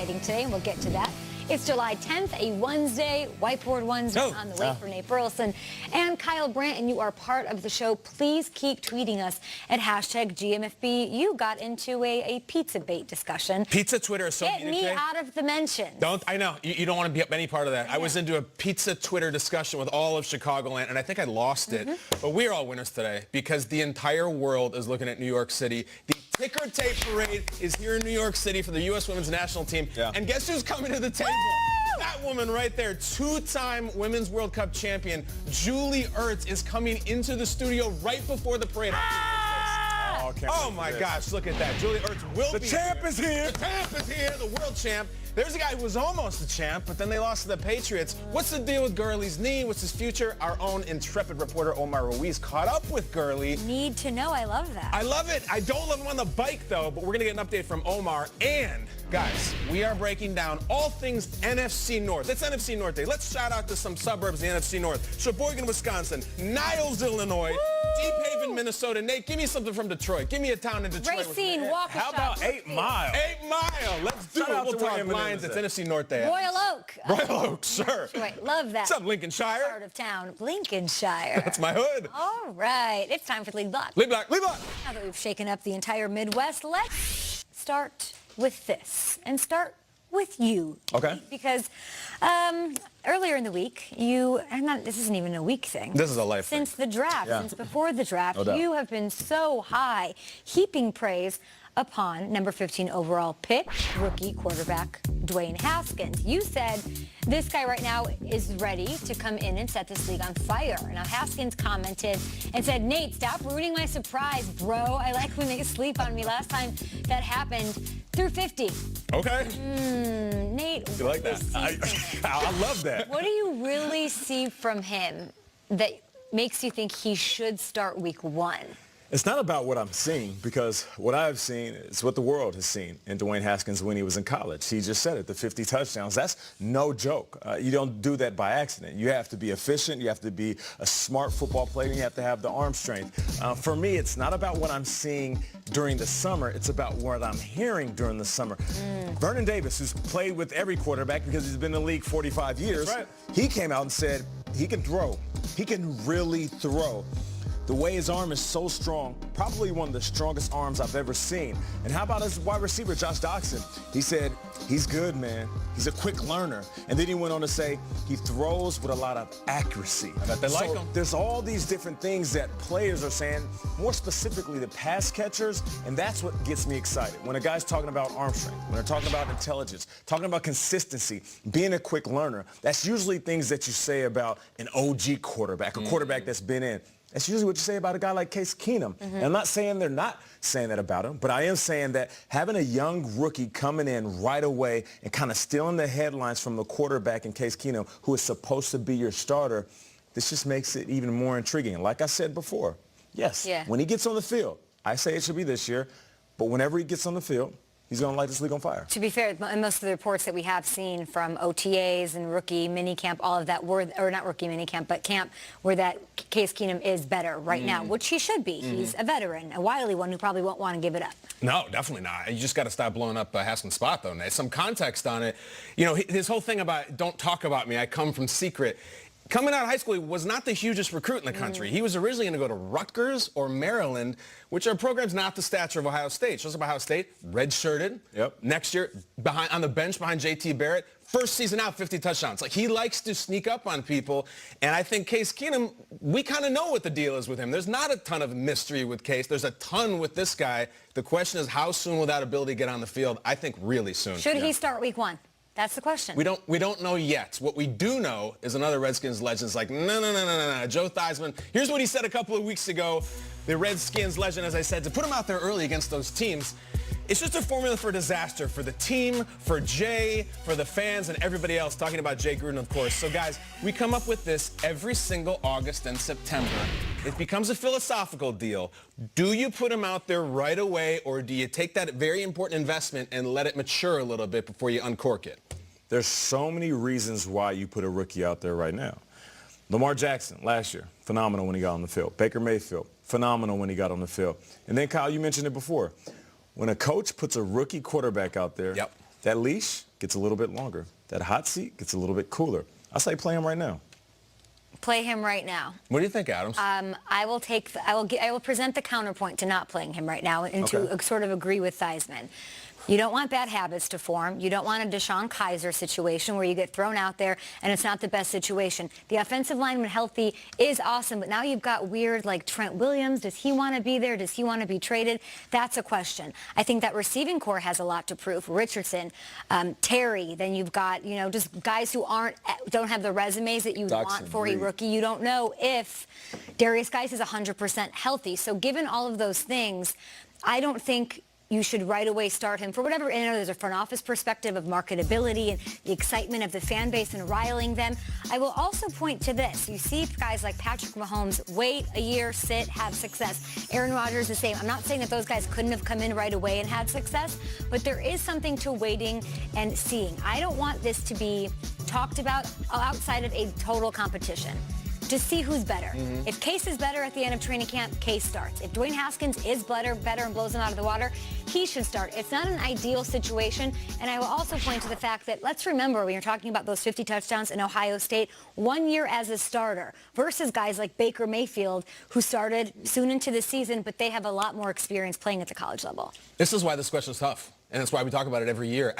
exciting today, and we'll get to that. It's July 10th, a Wednesday, Whiteboard Wednesday on the way for Nate Burleson and Kyle Brandt, and you are part of the show. Please keep tweeting us at #GMFB. You got into a pizza bait discussion. Pizza Twitter is so Get me out of the mentions. I know. You don't want to be up any part of that. I was into a pizza Twitter discussion with all of Chicagoland, and I think I lost it. But we're all winners today because the entire world is looking at New York City. The ticker tape parade is here in New York City for the U.S. Women's National Team. And guess who's coming to the table? That woman right there, two-time Women's World Cup champion, Julie Ertz, is coming into the studio right before the parade. Oh my gosh, look at that. Julie Ertz will be The champ is here. The champ is here, the world champ. There's a guy who was almost a champ, but then they lost to the Patriots. What's the deal with Gurley's knee? What's his future? Our own intrepid reporter Omar Ruiz caught up with Gurley. Need to know. I love that. I love it. I don't love him on the bike, though, but we're going to get an update from Omar. And, guys, we are breaking down all things NFC North. It's NFC North Day. Let's shout out to some suburbs in the NFC North. Sheboygan, Wisconsin. Niles, Illinois. Deep Haven, Minnesota. Nate, give me something from Detroit. Give me a town in Detroit. Racine, Waukesha. How about 8 Mile? 8 Mile. Let's do it. We'll talk Lions. It's NFC North Day. Royal Oak. Royal Oak, sure. Right, love that. What's up, Lincolnshire? Part of town, Lincolnshire. That's my hood. All right, it's time for Lead Block. Lead Block, Lead Block. Now that we've shaken up the entire Midwest, let's start with this and start with you. Okay. Because earlier in the week, this isn't even a week thing. This is a life thing. Since the draft, since before the draft, No doubt. you have been so high, heaping praise upon number 15 overall pick, rookie quarterback Dwayne Haskins. You said this guy right now is ready to come in and set this league on fire. Now, Haskins commented and said, Nate, stop ruining my surprise, bro. I like when they sleep on me. Last time that happened, through 50. Okay. Nate, You like that? I love that. what do you really see from him that makes you think he should start week 1? It's not about what I'm seeing, because what I've seen is what the world has seen in Dwayne Haskins when he was in college. He just said it, the 50 touchdowns. That's no joke. You don't do that by accident. You have to be efficient. You have to be a smart football player. And you have to have the arm strength. For me, it's not about what I'm seeing during the summer. It's about what I'm hearing during the summer. Vernon Davis, who's played with every quarterback because he's been in the league 45 years, he came out and said he can throw. He can really throw. The way his arm is so strong, probably one of the strongest arms I've ever seen. And how about his wide receiver, Josh Doxson? He said, he's good, man. He's a quick learner. And then he went on to say he throws with a lot of accuracy. I bet they like him. There's all these different things that players are saying, more specifically the pass catchers, and that's what gets me excited. When a guy's talking about arm strength, when they're talking about intelligence, talking about consistency, being a quick learner, that's usually things that you say about an OG quarterback, a quarterback that's been in. That's usually what you say about a guy like Case Keenum. And I'm not saying they're not saying that about him, but I am saying that having a young rookie coming in right away and kind of stealing the headlines from the quarterback in Case Keenum, who is supposed to be your starter, this just makes it even more intriguing. Like I said before, yes, when he gets on the field, I say it should be this year, but whenever he gets on the field, he's going to light this league on fire. To be fair, most of the reports that we have seen from OTAs and rookie minicamp, all of that were, or not rookie minicamp, but camp, where that Case Keenum is better right now, which he should be. He's a veteran, a wily one who probably won't want to give it up. No, definitely not. You just got to stop blowing up Haskins' spot, though, Nate. Some context on it. You know, his whole thing about don't talk about me, I come from secret. Coming out of high school, he was not the hugest recruit in the country. He was originally going to go to Rutgers or Maryland, which are programs not the stature of Ohio State. Shows up Ohio State, red-shirted. Next year, on the bench behind J.T. Barrett. First season out, 50 touchdowns. Like, he likes to sneak up on people. And I think Case Keenum, we kind of know what the deal is with him. There's not a ton of mystery with Case. There's a ton with this guy. The question is, how soon will that ability get on the field? I think really soon. Should he start week 1? That's the question. We don't know yet. What we do know is another Redskins legend is like, no. Joe Theismann. Here's what he said a couple of weeks ago. The Redskins legend, as I said, to put him out there early against those teams, it's just a formula for disaster for the team, for Jay, for the fans, and everybody else, talking about Jay Gruden, of course. So, guys, we come up with this every single August and September. It becomes a philosophical deal. Do you put him out there right away, or do you take that very important investment and let it mature a little bit before you uncork it? There's so many reasons why you put a rookie out there right now. Lamar Jackson, last year, phenomenal when he got on the field. Baker Mayfield, phenomenal when he got on the field. And then, Kyle, you mentioned it before. When a coach puts a rookie quarterback out there, That leash gets a little bit longer. That hot seat gets a little bit cooler. I say play him right now. Play him right now. What do you think, Adams? I will present the counterpoint to not playing him right now and to sort of agree with Theismann. You don't want bad habits to form. You don't want a Deshaun Kaiser situation where you get thrown out there and it's not the best situation. The offensive line, when healthy, is awesome, but now you've got weird like Trent Williams. Does he want to be there? Does he want to be traded? That's a question. I think that receiving core has a lot to prove. Richardson, Terry, then you've got, you know, just guys who don't have the resumes that you want for a rookie. You don't know if Darius Geis is 100% healthy. So given all of those things, I don't think you should right away start him for whatever. I know there's a front office perspective of marketability and the excitement of the fan base and riling them. I will also point to this. You see guys like Patrick Mahomes wait a year, sit, have success. Aaron Rodgers the same. I'm not saying that those guys couldn't have come in right away and had success, but there is something to waiting and seeing. I don't want this to be talked about outside of a total competition. Just see who's better. If Case is better at the end of training camp, Case starts. If Dwayne Haskins is better and blows him out of the water, he should start. It's not an ideal situation. And I will also point to the fact that let's remember when you're talking about those 50 touchdowns in Ohio State, 1 year as a starter versus guys like Baker Mayfield who started soon into the season, but they have a lot more experience playing at the college level. This is why this question is tough. And that's why we talk about it every year.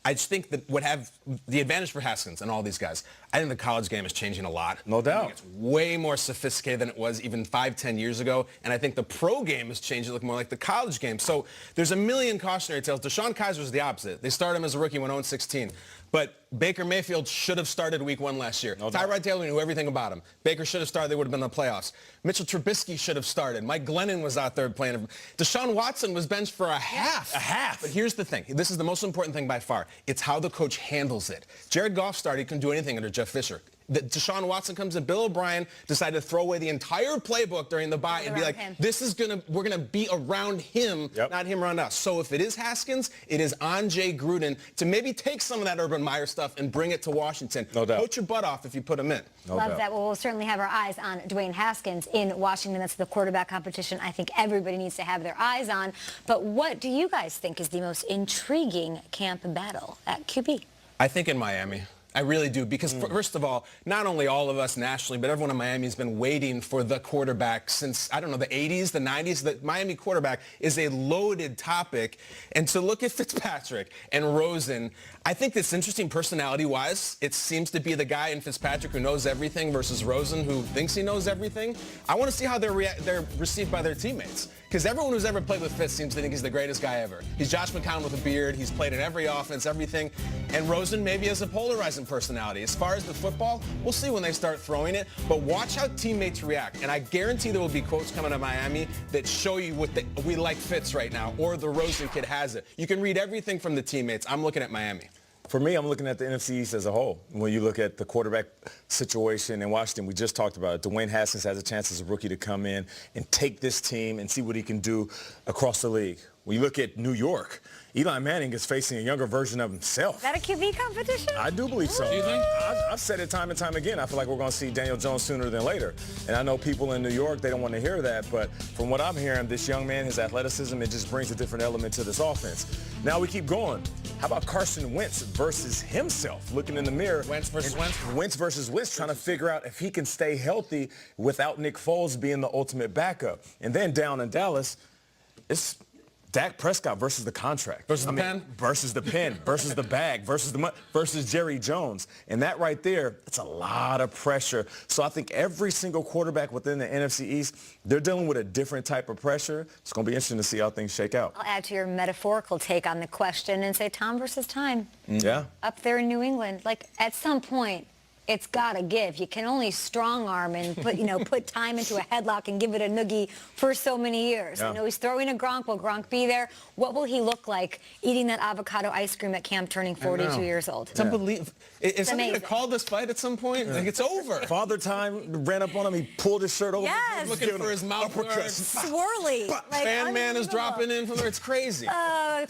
I just think that would have the advantage for Haskins and all these guys. I think the college game is changing a lot. No doubt. I think it's way more sophisticated than it was even 5-10 years ago. And I think the pro game is changing to look more like the college game. So there's a million cautionary tales. Deshaun Kaiser is the opposite. They started him as a rookie when 0-16. But Baker Mayfield should have started week 1 last year. Tyrod Taylor knew everything about him. Baker should have started. They would have been in the playoffs. Mitchell Trubisky should have started. Mike Glennon was out there playing. Deshaun Watson was benched for a half. A half. But here's the thing. This is the most important thing by far. It's how the coach handles it. Jared Goff started. He couldn't do anything under Jeff Fisher. Deshaun Watson comes in. Bill O'Brien decided to throw away the entire playbook during the bye and be like, we're gonna be around him, not him around us. So if it is Haskins, it is on Jay Gruden to maybe take some of that Urban Meyer stuff and bring it to Washington. No doubt. Coach your butt off if you put him in. Love that. Well, we'll certainly have our eyes on Dwayne Haskins in Washington. That's the quarterback competition I think everybody needs to have their eyes on. But what do you guys think is the most intriguing camp battle at QB? I think in Miami. I really do, because first of all, not only all of us nationally, but everyone in Miami has been waiting for the quarterback since, I don't know, the 80s, the 90s. The Miami quarterback is a loaded topic. And to look at Fitzpatrick and Rosen, I think it's interesting personality-wise. It seems to be the guy in Fitzpatrick who knows everything versus Rosen who thinks he knows everything. I want to see how they're received by their teammates. Because everyone who's ever played with Fitz seems to think he's the greatest guy ever. He's Josh McCown with a beard. He's played in every offense, everything. And Rosen maybe has a polarizing personality. As far as the football, we'll see when they start throwing it. But watch how teammates react. And I guarantee there will be quotes coming to Miami that show you we like Fitz right now, or the Rosen kid has it. You can read everything from the teammates. I'm looking at Miami. For me, I'm looking at the NFC East as a whole. When you look at the quarterback situation in Washington, we just talked about it. Dwayne Haskins has a chance as a rookie to come in and take this team and see what he can do across the league. When you look at New York, Eli Manning is facing a younger version of himself. Is that a QB competition? I do believe so. Do you think? I've said it time and time again. I feel like we're going to see Daniel Jones sooner than later. And I know people in New York, they don't want to hear that. But from what I'm hearing, this young man, his athleticism, it just brings a different element to this offense. Now we keep going. How about Carson Wentz versus himself, looking in the mirror? Wentz versus Wentz? Wentz versus Wentz, trying to figure out if he can stay healthy without Nick Foles being the ultimate backup. And then down in Dallas, it's Dak Prescott versus the contract. Versus the pen? Versus the pen, versus the bag, versus Jerry Jones. And that right there, it's a lot of pressure. So I think every single quarterback within the NFC East, they're dealing with a different type of pressure. It's going to be interesting to see how things shake out. I'll add to your metaphorical take on the question and say Tom versus time. Yeah. Up there in New England, like at some point, it's got to give. You can only strong arm and put time into a headlock and give it a noogie for so many years. Yeah. You know, he's throwing a Gronk. Will Gronk be there? What will he look like eating that avocado ice cream at camp turning 42 years old? It's unbelievable. Is somebody going to call this fight at some point? Yeah. Like, it's over. Father Time ran up on him. He pulled his shirt over. Yes. Looking for his mouth guard. Swirly. Like, Fan man is dropping in from there. It's crazy.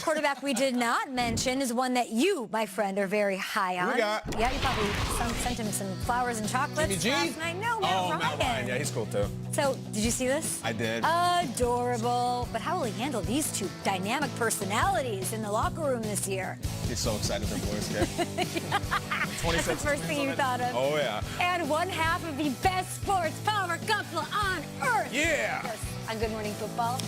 Quarterback we did not mention is one that you, my friend, are very high on. We got. Yeah, you probably sent him him some flowers and chocolates Jimmy G? last night. No, Matt Oh, Ryan. Matt Ryan. Yeah, he's cool too. So, did you see this? I did. Adorable. But how will he handle these two dynamic personalities in the locker room this year? He's so excited their boys get. That's the first thing you thought of. Oh, yeah. And one half of the best sports power couple on earth. Yeah. On Good Morning Football.